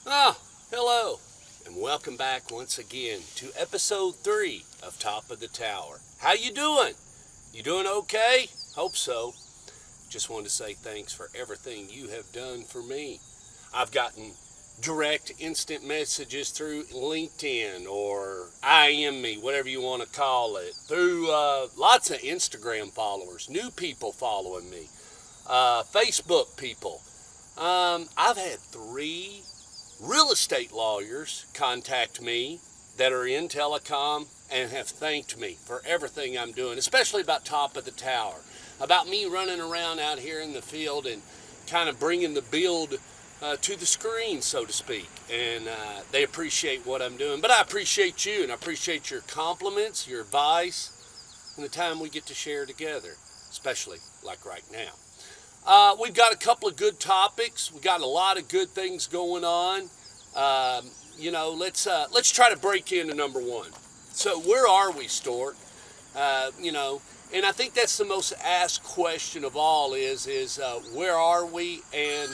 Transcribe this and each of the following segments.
Hello, and welcome back once again to episode 3 of Top of the Tower. How you doing? You doing okay? Hope so. Just wanted to say thanks for everything you have done for me. I've gotten direct instant messages through LinkedIn or IM me, whatever you want to call it, through lots of Instagram followers, new people following me, Facebook people. I've had 3 real estate lawyers contact me that are in telecom and have thanked me for everything I'm doing, especially about Top of the Tower, about me running around out here in the field and kind of bringing the build to the screen, so to speak. And they appreciate what I'm doing. But I appreciate you, and I appreciate your compliments, your advice, and the time we get to share together, especially like right now. We've got a couple of good topics. We've got a lot of good things going on. Let's try to break into number 1. So where are we, Stork? And I think that's the most asked question of all is where are we? And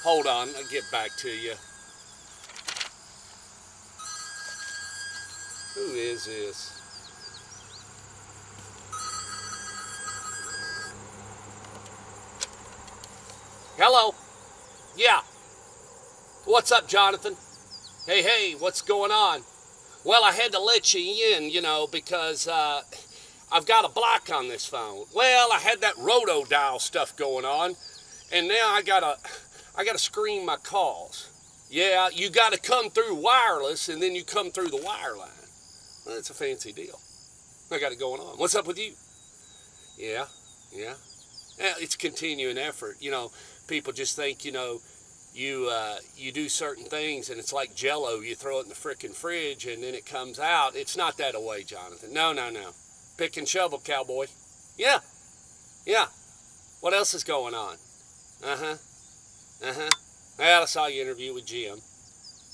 hold on, I'll get back to you. Who is this? Hello? Yeah. What's up, Jonathan? Hey, what's going on? Well, I had to let you in, because I've got a block on this phone. Well, I had that roto dial stuff going on, and now I gotta screen my calls. Yeah, you gotta come through wireless, and then you come through the wireline. Well, that's a fancy deal. I got it going on. What's up with you? Yeah. It's continuing effort. People just think, you do certain things and it's like Jell-O. You throw it in the frickin' fridge and then it comes out. It's not that way, Jonathan. No. Pick and shovel, cowboy. Yeah. What else is going on? Well, I saw you interview with Jim.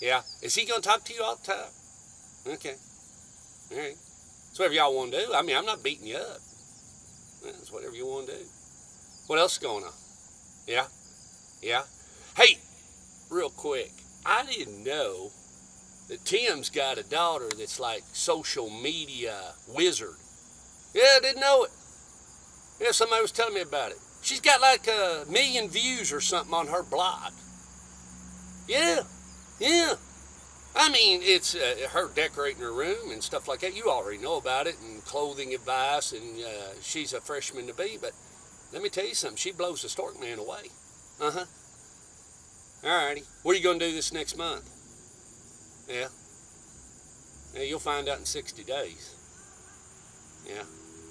Yeah. Is he going to talk to you all the time? Okay. All right. It's whatever y'all want to do. I mean, I'm not beating you up. It's whatever you want to do. What else is going on? Yeah. Hey, real quick, I didn't know that Tim's got a daughter that's like social media wizard. Yeah, I didn't know it. Yeah, somebody was telling me about it. She's got like 1 million views or something on her blog. Yeah. I mean, it's her decorating her room and stuff like that. You already know about it, and clothing advice, and she's a freshman to be, but let me tell you something. She blows the Stork man away. Alrighty. What are you going to do this next month? Yeah, you'll find out in 60 days. Yeah.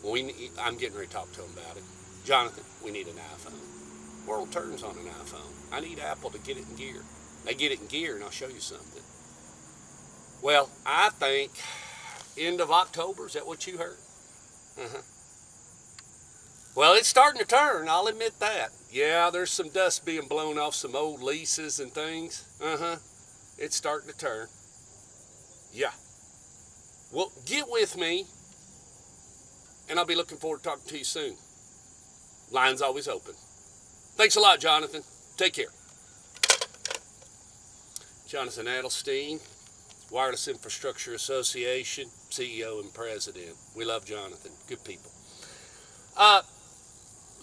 Well, I'm getting ready to talk to him about it. Jonathan, we need an iPhone. World turns on an iPhone. I need Apple to get it in gear. They get it in gear, and I'll show you something. Well, I think end of October. Is that what you heard? Well, it's starting to turn, I'll admit that. Yeah, there's some dust being blown off some old leases and things. It's starting to turn. Yeah. Well, get with me, and I'll be looking forward to talking to you soon. Line's always open. Thanks a lot, Jonathan. Take care. Jonathan Adelstein, Wireless Infrastructure Association, CEO and President. We love Jonathan. Good people.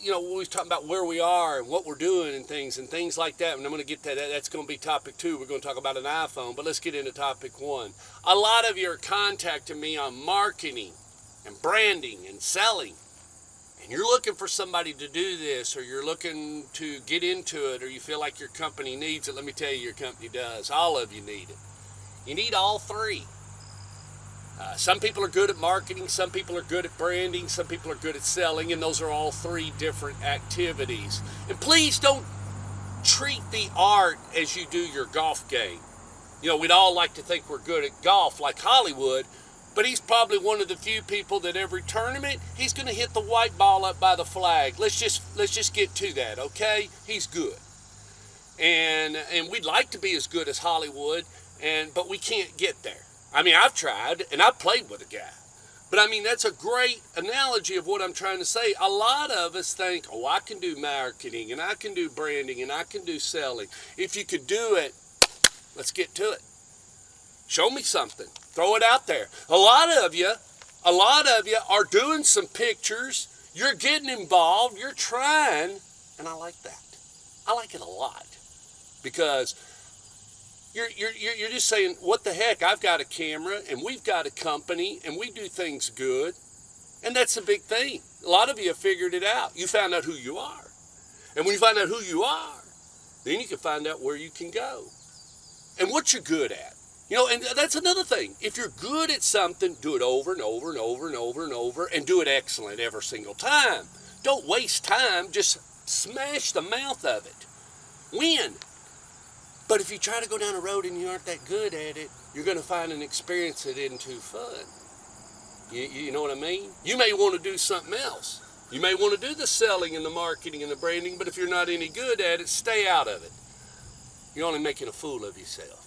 We was talking about where we are and what we're doing and things like that. And I'm going to get to that. That's going to be topic 2. We're going to talk about an iPhone, but let's get into topic 1. A lot of you are contacting me on marketing and branding and selling. And you're looking for somebody to do this, or you're looking to get into it, or you feel like your company needs it. Let me tell you, your company does. All of you need it. You need all 3. Some people are good at marketing, some people are good at branding, some people are good at selling, and those are all 3 different activities. And please don't treat the art as you do your golf game. We'd all like to think we're good at golf like Hollywood, but he's probably one of the few people that every tournament, he's going to hit the white ball up by the flag. Let's just get to that, okay? He's good. And we'd like to be as good as Hollywood, but we can't get there. I mean, I've tried, and I've played with a guy. But I mean, that's a great analogy of what I'm trying to say. A lot of us think, oh, I can do marketing, and I can do branding, and I can do selling. If you could do it, Let's get to it. Show me something. Throw it out there. A lot of you are doing some pictures. You're getting involved. You're trying. And I like that. I like it a lot. Because you're just saying, what the heck? I've got a camera and we've got a company and we do things good. And that's a big thing. A lot of you have figured it out. You found out who you are. And when you find out who you are, then you can find out where you can go and what you're good at. You know, and that's another thing. If you're good at something, do it over and over and over and over and over and do it excellent every single time. Don't waste time. Just smash the mouth of it. Win. But if you try to go down a road and you aren't that good at it, you're going to find an experience that isn't too fun. You know what I mean? You may want to do something else. You may want to do the selling and the marketing and the branding, but if you're not any good at it, stay out of it. You're only making a fool of yourself.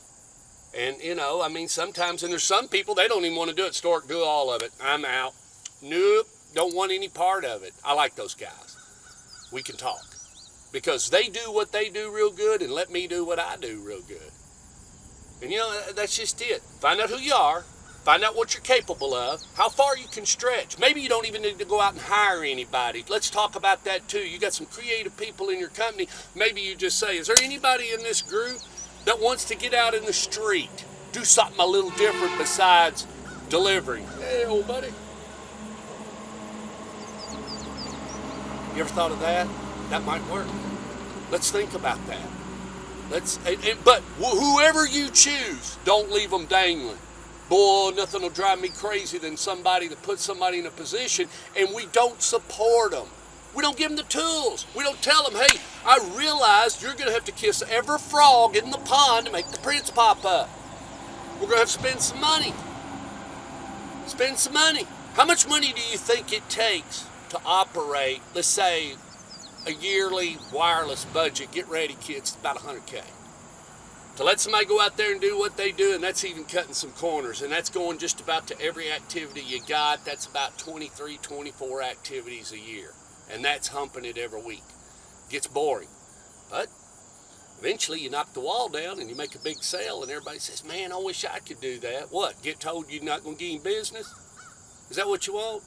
And, you know, I mean, sometimes, and there's some people, they don't even want to do it. Stork, do all of it. I'm out. Nope, don't want any part of it. I like those guys. We can talk. Because they do what they do real good and let me do what I do real good. And, you know, that's just it. Find out who you are. Find out what you're capable of, how far you can stretch. Maybe you don't even need to go out and hire anybody. Let's talk about that too. You got some creative people in your company. Maybe you just say, is there anybody in this group that wants to get out in the street, do something a little different besides delivering? Hey, old buddy. You ever thought of that? That might work. Let's think about that. But whoever you choose, don't leave them dangling. Boy, nothing will drive me crazy than somebody that puts somebody in a position and we don't support them. We don't give them the tools. We don't tell them, hey, I realize you're going to have to kiss every frog in the pond to make the prince pop up. We're going to have to spend some money. Spend some money. How much money do you think it takes to operate, let's say, a yearly wireless budget? Get ready, kids, it's about $100K. To let somebody go out there and do what they do, and that's even cutting some corners, and that's going just about to every activity you got. That's about 23, 24 activities a year, and that's humping it every week. Gets boring, but eventually you knock the wall down and you make a big sale, and everybody says, man, I wish I could do that. What, get told you're not going to get any business? Is that what you want?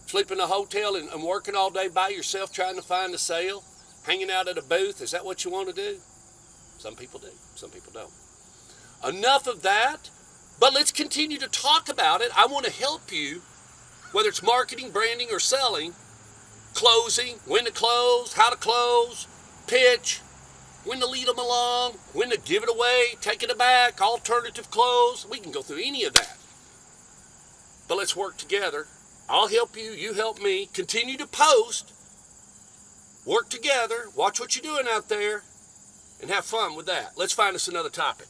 Sleep in a hotel and working all day by yourself trying to find a sale? Hanging out at a booth? Is that what you want to do? Some people do, some people don't. Enough of that, but let's continue to talk about it. I want to help you, whether it's marketing, branding, or selling, closing, when to close, how to close, pitch, when to lead them along, when to give it away, take it back, alternative close. We can go through any of that. But let's work together. I'll help you, you help me. Continue to post, work together, watch what you're doing out there, and have fun with that. Let's find us another topic.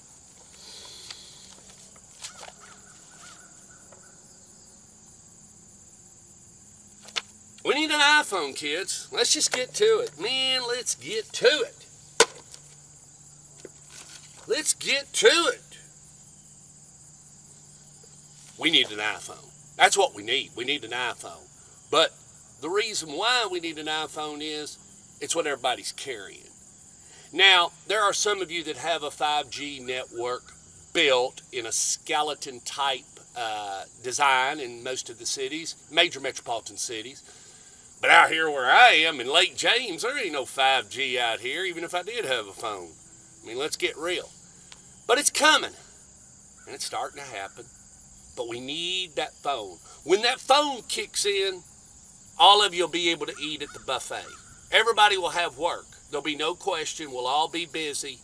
We need an iPhone, kids. Let's just get to it. Man, let's get to it. Let's get to it. We need an iPhone. That's what we need. We need an iPhone. But the reason why we need an iPhone is it's what everybody's carrying. Now, there are some of you that have a 5G network built in a skeleton type design in most of the cities, major metropolitan cities. But out here where I am in Lake James, there ain't no 5G out here, even if I did have a phone. I mean, let's get real. But it's coming, and it's starting to happen. But we need that phone. When that phone kicks in, all of you will be able to eat at the buffet. Everybody will have work. There'll be no question. We'll all be busy,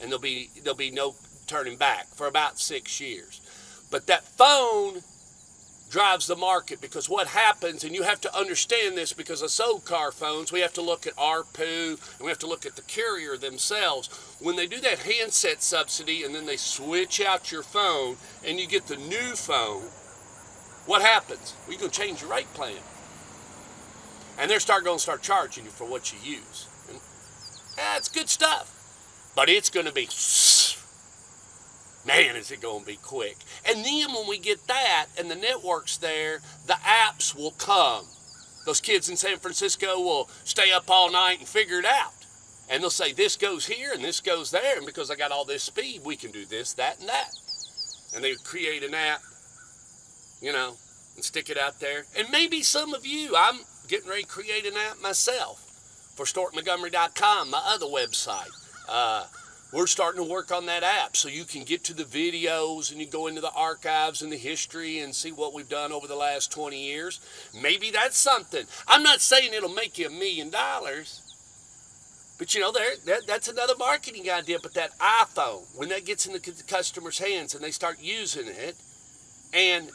and there'll be no turning back for about 6 years. But that phone drives the market, because what happens, and you have to understand this, because of sold car phones, we have to look at ARPU, and we have to look at the carrier themselves. When they do that handset subsidy and then they switch out your phone and you get the new phone, what happens? Well, you're going to change your rate plan. And they're going to start charging you for what you use. And that's good stuff. But it's going to be, man, is it going to be quick. And then when we get that and the network's there, the apps will come. Those kids in San Francisco will stay up all night and figure it out. And they'll say, this goes here and this goes there. And because I got all this speed, we can do this, that, and that. And they create an app, you know, and stick it out there. And maybe some of you, I'm getting ready to create an app myself for StorkMontgomery.com, my other website. We're starting to work on that app so you can get to the videos and you go into the archives and the history and see what we've done over the last 20 years. Maybe that's something. I'm not saying it'll make you $1 million, but you know, that's another marketing idea. But that iPhone, when that gets in the customer's hands and they start using it, and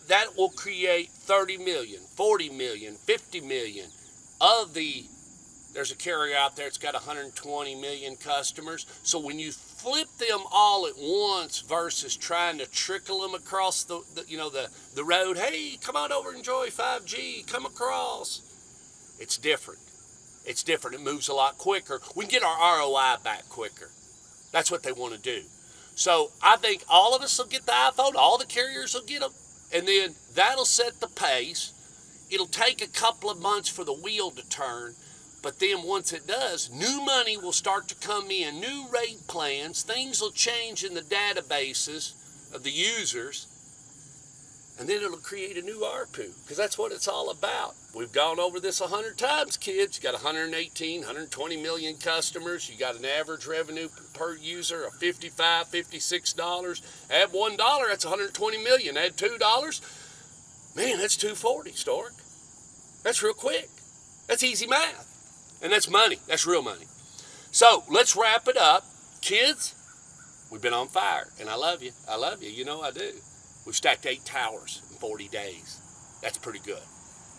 that will create 30 million, 40 million, 50 million of the. There's a carrier out there that's got 120 million customers. So when you flip them all at once versus trying to trickle them across the road, hey, come on over, enjoy 5G, come across. It's different. It's different. It moves a lot quicker. We can get our ROI back quicker. That's what they want to do. So I think all of us will get the iPhone. All the carriers will get them. And then that'll set the pace. It'll take a couple of months for the wheel to turn. But then once it does, new money will start to come in, new rate plans, things will change in the databases of the users, and then it'll create a new ARPU, because that's what it's all about. We've gone over this 100 times, kids. You got 118, 120 million customers. You got an average revenue per user of $55, $56. Add $1, that's 120 million. Add $2, man, that's 240, Stork. That's real quick. That's easy math. And that's money. That's real money. So let's wrap it up. Kids, we've been on fire. And I love you. I love you. You know I do. We've stacked 8 towers in 40 days. That's pretty good.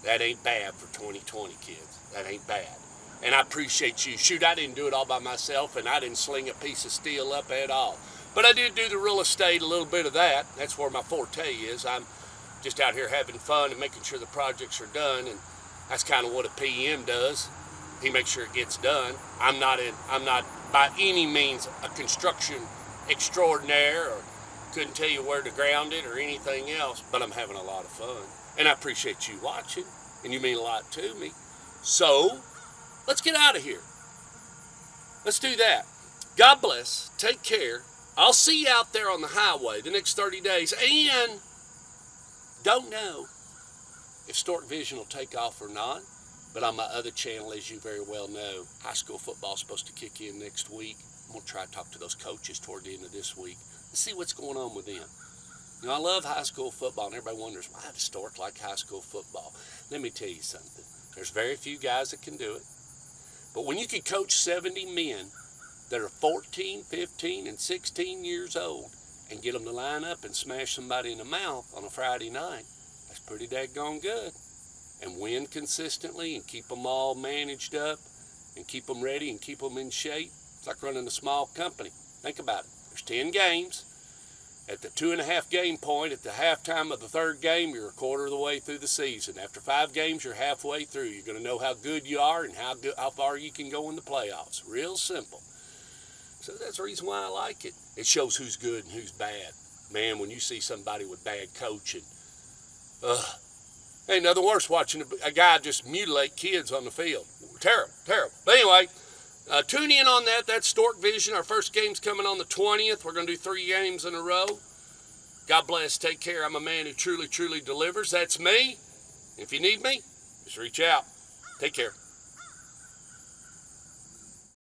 That ain't bad for 2020, kids. That ain't bad. And I appreciate you. Shoot, I didn't do it all by myself, and I didn't sling a piece of steel up at all. But I did do the real estate, a little bit of that. That's where my forte is. I'm just out here having fun and making sure the projects are done. And that's kind of what a PM does. He makes sure it gets done. I'm not by any means a construction extraordinaire, or couldn't tell you where to ground it or anything else, but I'm having a lot of fun. And I appreciate you watching, and you mean a lot to me. So, let's get out of here. Let's do that. God bless. Take care. I'll see you out there on the highway the next 30 days, and don't know if Stork Vision will take off or not. But on my other channel, as you very well know, high school football is supposed to kick in next week. I'm going to try to talk to those coaches toward the end of this week and see what's going on with them. You know, I love high school football, and everybody wonders, why does Stork like high school football? Let me tell you something. There's very few guys that can do it. But when you can coach 70 men that are 14, 15, and 16 years old and get them to line up and smash somebody in the mouth on a Friday night, that's pretty daggone good. And win consistently and keep them all managed up and keep them ready and keep them in shape. It's like running a small company. Think about it. There's 10 games. At the 2.5 game point, at the halftime of the third game, you're a quarter of the way through the season. After 5 games, you're halfway through. You're going to know how good you are and how far you can go in the playoffs. Real simple. So that's the reason why I like it. It shows who's good and who's bad. Man, when you see somebody with bad coaching, ain't nothing worse watching a guy just mutilate kids on the field. Terrible, terrible. But anyway, tune in on that. That's Stork Vision. Our first game's coming on the 20th. We're going to do 3 games in a row. God bless. Take care. I'm a man who truly, truly delivers. That's me. If you need me, just reach out. Take care.